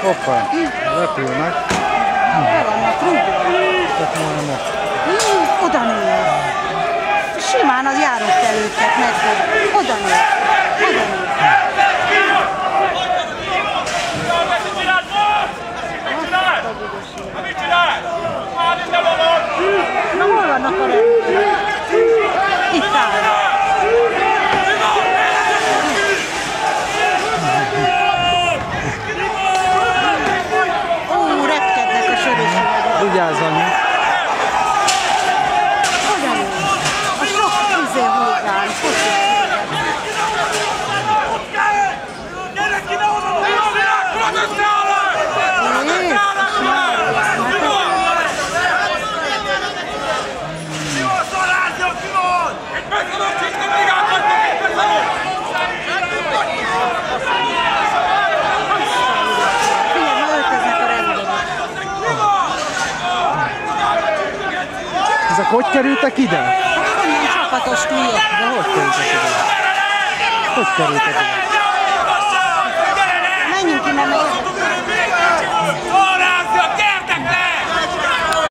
Hoppá, repülnek. El vannak rúgva. Tehát majdnem ott. Oda néz. Simán az járók kell őket megfogni. Oda néz. Oda néz. Na hol vannak a repülők? Itt állnak. Ó, repkednek a sörösségek. Vigyázzon! Hogyan néz? A sok hulgán, Ezek hogy kerültek ide? Onnan csapatos túljött. De hogy kerültek ide? Hogy kerültek ide?